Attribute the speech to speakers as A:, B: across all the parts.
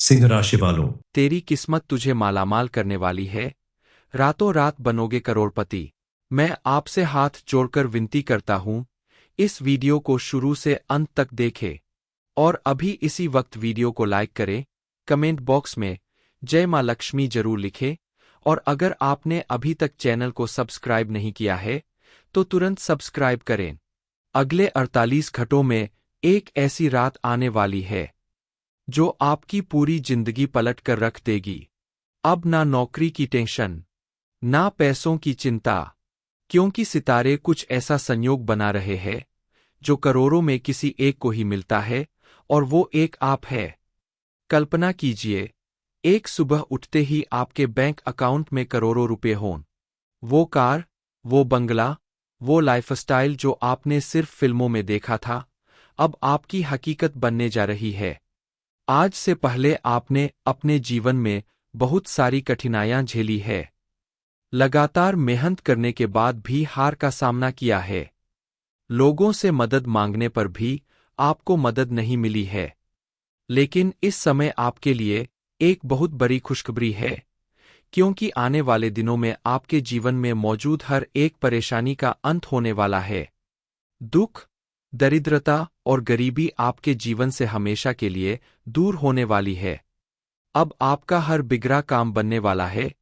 A: सिंह राशि वालों,
B: तेरी किस्मत तुझे मालामाल करने वाली है। रातों रात बनोगे करोड़पति। मैं आपसे हाथ जोड़कर विनती करता हूं, इस वीडियो को शुरू से अंत तक देखें और अभी इसी वक्त वीडियो को लाइक करें। कमेंट बॉक्स में जय मां लक्ष्मी जरूर लिखें और अगर आपने अभी तक चैनल को सब्सक्राइब नहीं किया है तो तुरंत सब्सक्राइब करें। अगले 48 घंटों में एक ऐसी रात आने वाली है जो आपकी पूरी जिंदगी पलट कर रख देगी। अब ना नौकरी की टेंशन, ना पैसों की चिंता, क्योंकि सितारे कुछ ऐसा संयोग बना रहे हैं जो करोड़ों में किसी एक को ही मिलता है और वो एक आप है। कल्पना कीजिए, एक सुबह उठते ही आपके बैंक अकाउंट में करोड़ों रुपए हों। वो कार, वो बंगला, वो लाइफस्टाइल जो आपने सिर्फ फिल्मों में देखा था, अब आपकी हकीकत बनने जा रही है। आज से पहले आपने अपने जीवन में बहुत सारी कठिनाइयां झेली है। लगातार मेहनत करने के बाद भी हार का सामना किया है। लोगों से मदद मांगने पर भी आपको मदद नहीं मिली है। लेकिन इस समय आपके लिए एक बहुत बड़ी खुशखबरी है, क्योंकि आने वाले दिनों में आपके जीवन में मौजूद हर एक परेशानी का अंत होने वाला है। दुख, दरिद्रता और गरीबी आपके जीवन से हमेशा के लिए दूर होने वाली है। अब आपका हर बिगड़ा काम बनने वाला है,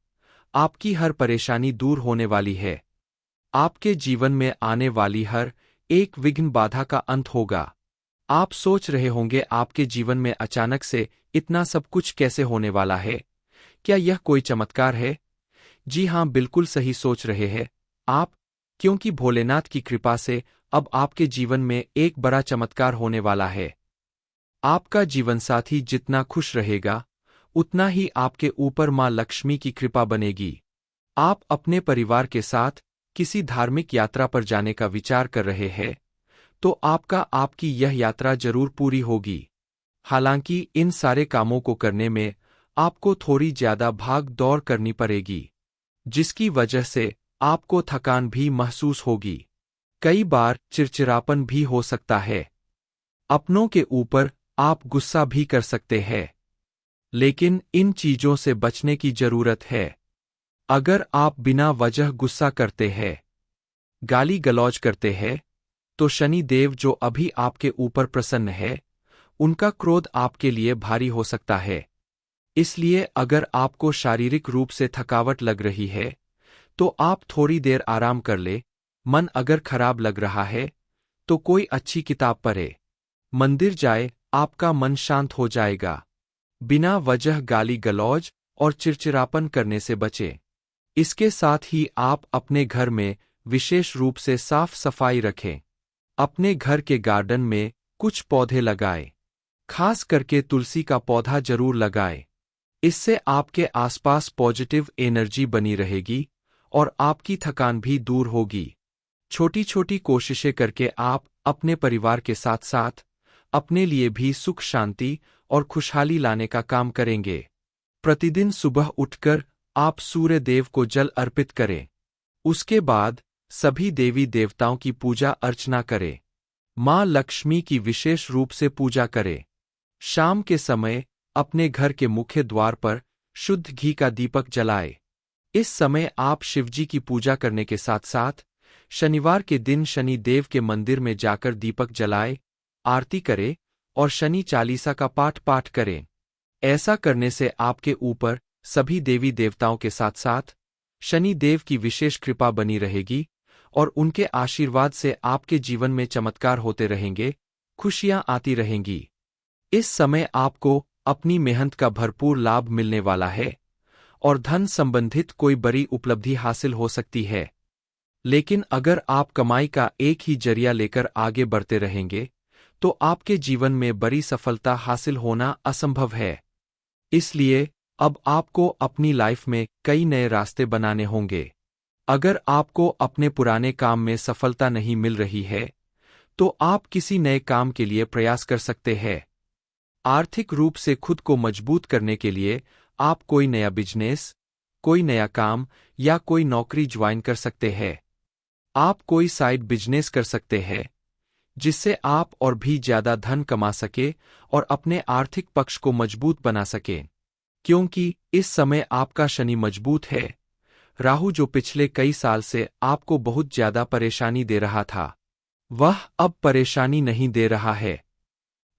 B: आपकी हर परेशानी दूर होने वाली है। आपके जीवन में आने वाली हर एक विघ्न बाधा का अंत होगा। आप सोच रहे होंगे आपके जीवन में अचानक से इतना सब कुछ कैसे होने वाला है, क्या यह कोई चमत्कार है? जी हां, बिल्कुल सही सोच रहे हैं आप, क्योंकि भोलेनाथ की कृपा से अब आपके जीवन में एक बड़ा चमत्कार होने वाला है। आपका जीवनसाथी जितना खुश रहेगा, उतना ही आपके ऊपर मां लक्ष्मी की कृपा बनेगी। आप अपने परिवार के साथ किसी धार्मिक यात्रा पर जाने का विचार कर रहे हैं, तो आपकी यह यात्रा जरूर पूरी होगी। हालांकि इन सारे कामों को करने में आपको थोड़ी ज्यादा भाग दौड़ करनी पड़ेगी, जिसकी वजह से आपको थकान भी महसूस होगी। कई बार चिड़चिड़ापन भी हो सकता है। अपनों के ऊपर आप गुस्सा भी कर सकते हैं। लेकिन इन चीजों से बचने की जरूरत है। अगर आप बिना वजह गुस्सा करते हैं, गाली गलौज करते हैं, तो शनि देव जो अभी आपके ऊपर प्रसन्न है, उनका क्रोध आपके लिए भारी हो सकता है। इसलिए अगर आपको शारीरिक रूप से थकावट लग रही है, तो आप थोड़ी देर आराम कर ले। मन अगर खराब लग रहा है, तो कोई अच्छी किताब पढ़े, मंदिर जाए, आपका मन शांत हो जाएगा। बिना वजह गाली गलौज और चिड़चिड़ापन करने से बचें। इसके साथ ही आप अपने घर में विशेष रूप से साफ सफाई रखें। अपने घर के गार्डन में कुछ पौधे लगाएं। खास करके तुलसी का पौधा जरूर लगाएं। इससे आपके आसपास पॉजिटिव एनर्जी बनी रहेगी और आपकी थकान भी दूर होगी। छोटी छोटी कोशिशें करके आप अपने परिवार के साथ साथ अपने लिए भी सुख शांति और खुशहाली लाने का काम करेंगे। प्रतिदिन सुबह उठकर आप सूर्य देव को जल अर्पित करें। उसके बाद सभी देवी देवताओं की पूजा अर्चना करें। मां लक्ष्मी की विशेष रूप से पूजा करें। शाम के समय अपने घर के मुख्य द्वार पर शुद्ध घी का दीपक जलाएं। इस समय आप शिवजी की पूजा करने के साथ साथ शनिवार के दिन शनि देव के मंदिर में जाकर दीपक जलाएं, आरती करें और शनि चालीसा का पाठ करें। ऐसा करने से आपके ऊपर सभी देवी देवताओं के साथ साथ शनि देव की विशेष कृपा बनी रहेगी और उनके आशीर्वाद से आपके जीवन में चमत्कार होते रहेंगे, खुशियां आती रहेंगी। इस समय आपको अपनी मेहनत का भरपूर लाभ मिलने वाला है और धन संबंधित कोई बड़ी उपलब्धि हासिल हो सकती है। लेकिन अगर आप कमाई का एक ही जरिया लेकर आगे बढ़ते रहेंगे, तो आपके जीवन में बड़ी सफलता हासिल होना असंभव है। इसलिए अब आपको अपनी लाइफ में कई नए रास्ते बनाने होंगे। अगर आपको अपने पुराने काम में सफलता नहीं मिल रही है, तो आप किसी नए काम के लिए प्रयास कर सकते हैं। आर्थिक रूप से खुद को मजबूत करने के लिए आप कोई नया बिजनेस, कोई नया काम या कोई नौकरी ज्वाइन कर सकते हैं। आप कोई साइड बिजनेस कर सकते हैं जिससे आप और भी ज्यादा धन कमा सके और अपने आर्थिक पक्ष को मजबूत बना सके। क्योंकि इस समय आपका शनि मजबूत है, राहु जो पिछले कई साल से आपको बहुत ज्यादा परेशानी दे रहा था, वह अब परेशानी नहीं दे रहा है।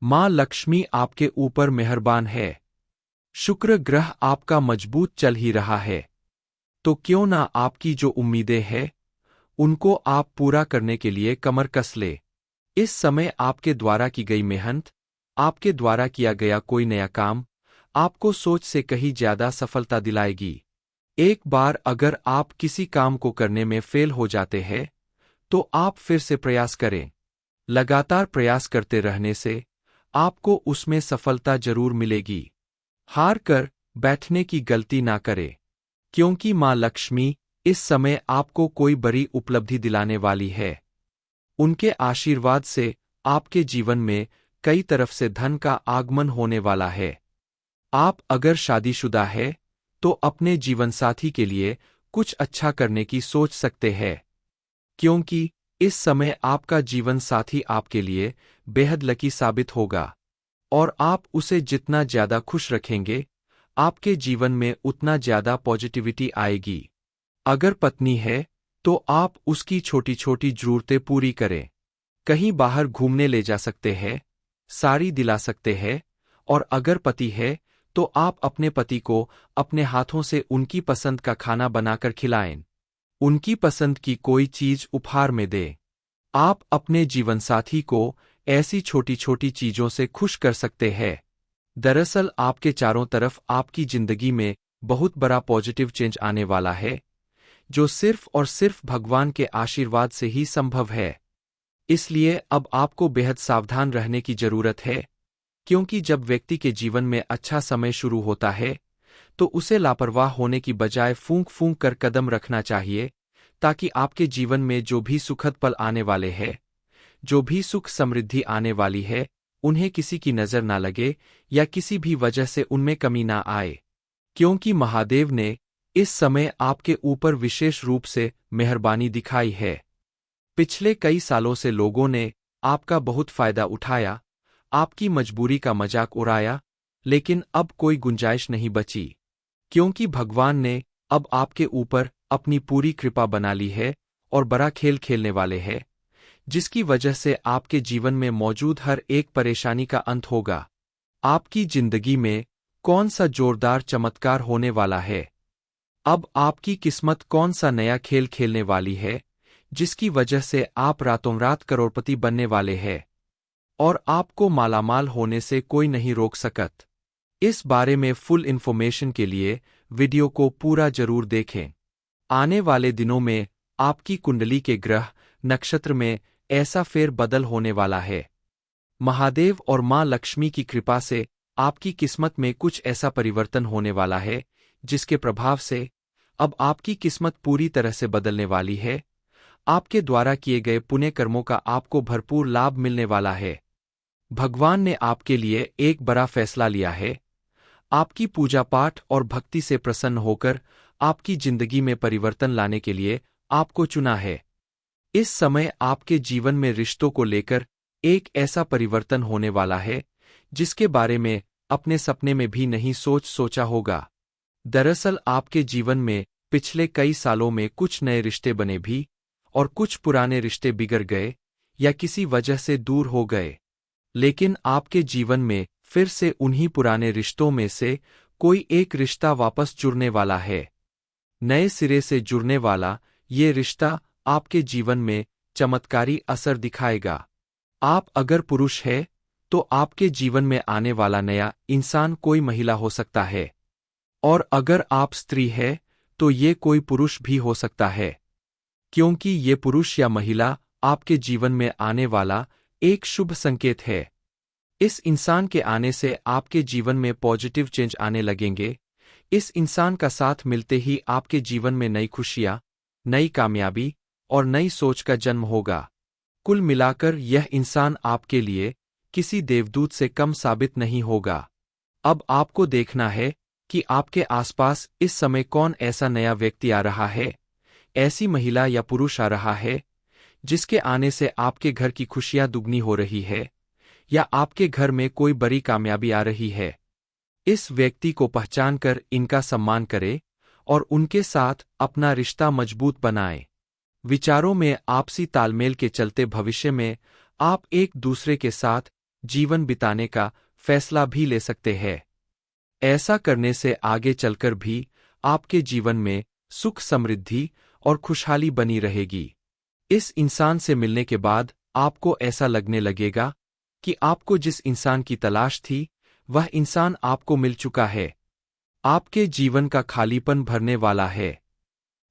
B: मां लक्ष्मी आपके ऊपर मेहरबान है। शुक्र ग्रह आपका मजबूत चल ही रहा है, तो क्यों ना आपकी जो उम्मीदें हैं उनको आप पूरा करने के लिए कमर कस ले। इस समय आपके द्वारा की गई मेहनत, आपके द्वारा किया गया कोई नया काम आपको सोच से कहीं ज्यादा सफलता दिलाएगी। एक बार अगर आप किसी काम को करने में फेल हो जाते हैं तो आप फिर से प्रयास करें। लगातार प्रयास करते रहने से आपको उसमें सफलता जरूर मिलेगी। हार कर बैठने की गलती ना करें, क्योंकि मां लक्ष्मी इस समय आपको कोई बड़ी उपलब्धि दिलाने वाली है। उनके आशीर्वाद से आपके जीवन में कई तरफ से धन का आगमन होने वाला है। आप अगर शादीशुदा है तो अपने जीवनसाथी के लिए कुछ अच्छा करने की सोच सकते हैं, क्योंकि इस समय आपका जीवन साथी आपके लिए बेहद लकी साबित होगा और आप उसे जितना ज्यादा खुश रखेंगे, आपके जीवन में उतना ज्यादा पॉजिटिविटी आएगी। अगर पत्नी है तो आप उसकी छोटी छोटी जरूरतें पूरी करें। कहीं बाहर घूमने ले जा सकते हैं, साड़ी दिला सकते हैं, और अगर पति है तो आप अपने पति को अपने हाथों से उनकी पसंद का खाना बनाकर खिलाएं। उनकी पसंद की कोई चीज उपहार में दें। आप अपने जीवनसाथी को ऐसी छोटी छोटी चीजों से खुश कर सकते हैं। दरअसल आपके चारों तरफ आपकी जिंदगी में बहुत बड़ा पॉजिटिव चेंज आने वाला है, जो सिर्फ और सिर्फ भगवान के आशीर्वाद से ही संभव है। इसलिए अब आपको बेहद सावधान रहने की जरूरत है, क्योंकि जब व्यक्ति के जीवन में अच्छा समय शुरू होता है तो उसे लापरवाह होने की बजाय फूंक फूंक कर कदम रखना चाहिए, ताकि आपके जीवन में जो भी सुखद पल आने वाले हैं, जो भी सुख समृद्धि आने वाली है, उन्हें किसी की नजर ना लगे या किसी भी वजह से उनमें कमी ना आए। क्योंकि महादेव ने इस समय आपके ऊपर विशेष रूप से मेहरबानी दिखाई है। पिछले कई सालों से लोगों ने आपका बहुत फायदा उठाया, आपकी मजबूरी का मजाक उड़ाया, लेकिन अब कोई गुंजाइश नहीं बची, क्योंकि भगवान ने अब आपके ऊपर अपनी पूरी कृपा बना ली है और बड़ा खेल खेलने वाले हैं, जिसकी वजह से आपके जीवन में मौजूद हर एक परेशानी का अंत होगा। आपकी जिंदगी में कौन सा जोरदार चमत्कार होने वाला है? अब आपकी किस्मत कौन सा नया खेल खेलने वाली है, जिसकी वजह से आप रातों रात करोड़पति बनने वाले हैं और आपको मालामाल होने से कोई नहीं रोक सकत। इस बारे में फुल इन्फॉर्मेशन के लिए वीडियो को पूरा जरूर देखें। आने वाले दिनों में आपकी कुंडली के ग्रह नक्षत्र में ऐसा फेर बदल होने वाला है। महादेव और मां लक्ष्मी की कृपा से आपकी किस्मत में कुछ ऐसा परिवर्तन होने वाला है, जिसके प्रभाव से अब आपकी किस्मत पूरी तरह से बदलने वाली है। आपके द्वारा किए गए पुण्य कर्मों का आपको भरपूर लाभ मिलने वाला है। भगवान ने आपके लिए एक बड़ा फैसला लिया है। आपकी पूजा पाठ और भक्ति से प्रसन्न होकर आपकी जिंदगी में परिवर्तन लाने के लिए आपको चुना है। इस समय आपके जीवन में रिश्तों को लेकर एक ऐसा परिवर्तन होने वाला है, जिसके बारे में अपने सपने में भी नहीं सोचा होगा। दरअसल आपके जीवन में पिछले कई सालों में कुछ नए रिश्ते बने भी, और कुछ पुराने रिश्ते बिगड़ गए या किसी वजह से दूर हो गए। लेकिन आपके जीवन में फिर से उन्हीं पुराने रिश्तों में से कोई एक रिश्ता वापस जुड़ने वाला है। नए सिरे से जुड़ने वाला ये रिश्ता आपके जीवन में चमत्कारी असर दिखाएगा। आप अगर पुरुष है तो आपके जीवन में आने वाला नया इंसान कोई महिला हो सकता है, और अगर आप स्त्री है तो ये कोई पुरुष भी हो सकता है, क्योंकि ये पुरुष या महिला आपके जीवन में आने वाला एक शुभ संकेत है। इस इंसान के आने से आपके जीवन में पॉजिटिव चेंज आने लगेंगे। इस इंसान का साथ मिलते ही आपके जीवन में नई खुशियां, नई कामयाबी और नई सोच का जन्म होगा। कुल मिलाकर यह इंसान आपके लिए किसी देवदूत से कम साबित नहीं होगा। अब आपको देखना है कि आपके आसपास इस समय कौन ऐसा नया व्यक्ति आ रहा है, ऐसी महिला या पुरुष आ रहा है, जिसके आने से आपके घर की खुशियां दुगनी हो रही है, या आपके घर में कोई बड़ी कामयाबी आ रही है। इस व्यक्ति को पहचानकर इनका सम्मान करें और उनके साथ अपना रिश्ता मजबूत बनाएं। विचारों में आपसी तालमेल के चलते भविष्य में आप एक दूसरे के साथ जीवन बिताने का फैसला भी ले सकते हैं। ऐसा करने से आगे चलकर भी आपके जीवन में सुख, समृद्धि और खुशहाली बनी रहेगी। इस इंसान से मिलने के बाद आपको ऐसा लगने लगेगा कि आपको जिस इंसान की तलाश थी, वह इंसान आपको मिल चुका है। आपके जीवन का खालीपन भरने वाला है।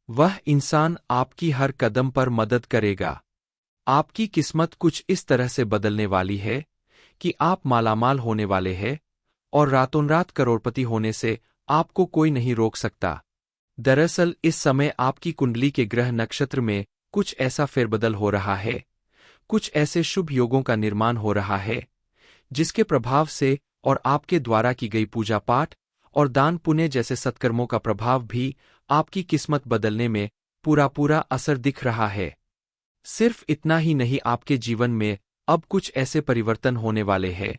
B: वह इंसान आपकी हर कदम पर मदद करेगा। आपकी किस्मत कुछ इस तरह से बदलने वाली है कि आप मालामाल होने वाले हैं और रातों रात करोड़पति होने से आपको कोई नहीं रोक सकता। दरअसल इस समय आपकी कुंडली के ग्रह नक्षत्र में कुछ ऐसा फेरबदल हो रहा है, कुछ ऐसे शुभ योगों का निर्माण हो रहा है, जिसके प्रभाव से और आपके द्वारा की गई पूजा पाठ और दान पुण्य जैसे सत्कर्मों का प्रभाव भी आपकी किस्मत बदलने में पूरा असर दिख रहा है। सिर्फ इतना ही नहीं, आपके जीवन में अब कुछ ऐसे परिवर्तन होने वाले हैं,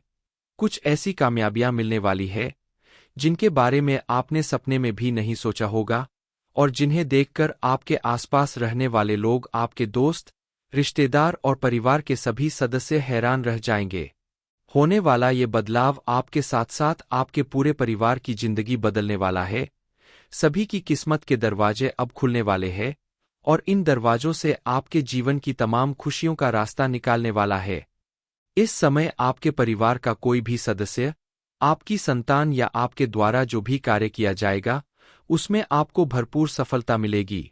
B: कुछ ऐसी कामयाबियां मिलने वाली है जिनके बारे में आपने सपने में भी नहीं सोचा होगा और जिन्हें देखकर आपके आसपास रहने वाले लोग, आपके दोस्त, रिश्तेदार और परिवार के सभी सदस्य हैरान रह जाएंगे। होने वाला ये बदलाव आपके साथ साथ आपके पूरे परिवार की जिंदगी बदलने वाला है। सभी की किस्मत के दरवाजे अब खुलने वाले हैं और इन दरवाजों से आपके जीवन की तमाम खुशियों का रास्ता निकालने वाला है। इस समय आपके परिवार का कोई भी सदस्य, आपकी संतान या आपके द्वारा जो भी कार्य किया जाएगा, उसमें आपको भरपूर सफलता मिलेगी।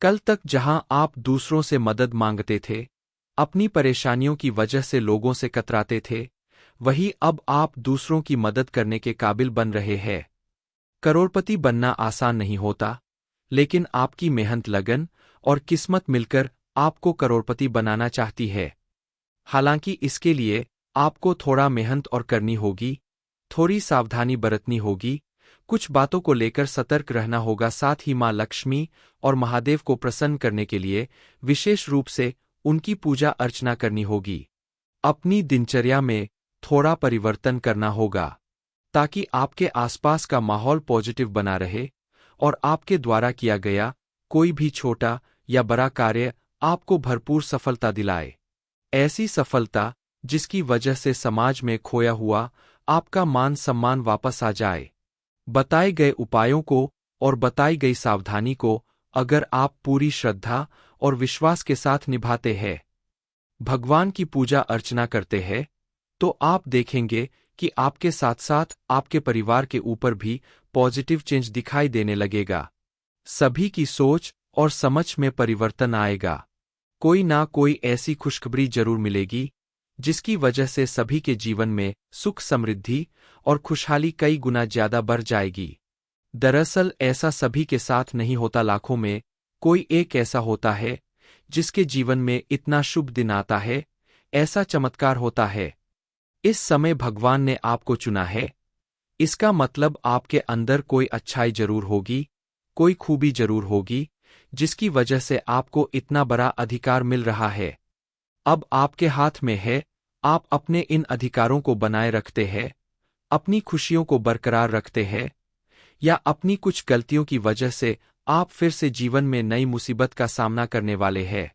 B: कल तक जहां आप दूसरों से मदद मांगते थे, अपनी परेशानियों की वजह से लोगों से कतराते थे, वही अब आप दूसरों की मदद करने के काबिल बन रहे हैं। करोड़पति बनना आसान नहीं होता, लेकिन आपकी मेहनत, लगन और किस्मत मिलकर आपको करोड़पति बनाना चाहती है। हालांकि इसके लिए आपको थोड़ा मेहनत और करनी होगी, थोड़ी सावधानी बरतनी होगी, कुछ बातों को लेकर सतर्क रहना होगा। साथ ही माँ लक्ष्मी और महादेव को प्रसन्न करने के लिए विशेष रूप से उनकी पूजा अर्चना करनी होगी। अपनी दिनचर्या में थोड़ा परिवर्तन करना होगा ताकि आपके आसपास का माहौल पॉजिटिव बना रहे और आपके द्वारा किया गया कोई भी छोटा या बड़ा कार्य आपको भरपूर सफलता दिलाए। ऐसी सफलता जिसकी वजह से समाज में खोया हुआ आपका मान सम्मान वापस आ जाए। बताए गए उपायों को और बताई गई सावधानी को अगर आप पूरी श्रद्धा और विश्वास के साथ निभाते हैं, भगवान की पूजा अर्चना करते हैं, तो आप देखेंगे कि आपके साथ साथ आपके परिवार के ऊपर भी पॉजिटिव चेंज दिखाई देने लगेगा। सभी की सोच और समझ में परिवर्तन आएगा। कोई ना कोई ऐसी खुशखबरी जरूर मिलेगी जिसकी वजह से सभी के जीवन में सुख, समृद्धि और खुशहाली कई गुना ज्यादा बढ़ जाएगी। दरअसल ऐसा सभी के साथ नहीं होता, लाखों में कोई एक ऐसा होता है जिसके जीवन में इतना शुभ दिन आता है, ऐसा चमत्कार होता है। इस समय भगवान ने आपको चुना है, इसका मतलब आपके अंदर कोई अच्छाई जरूर होगी, कोई खूबी जरूर होगी, जिसकी वजह से आपको इतना बड़ा अधिकार मिल रहा है। अब आपके हाथ में है, आप अपने इन अधिकारों को बनाए रखते हैं, अपनी खुशियों को बरकरार रखते हैं, या अपनी कुछ गलतियों की वजह से आप फिर से जीवन में नई मुसीबत का सामना करने वाले हैं।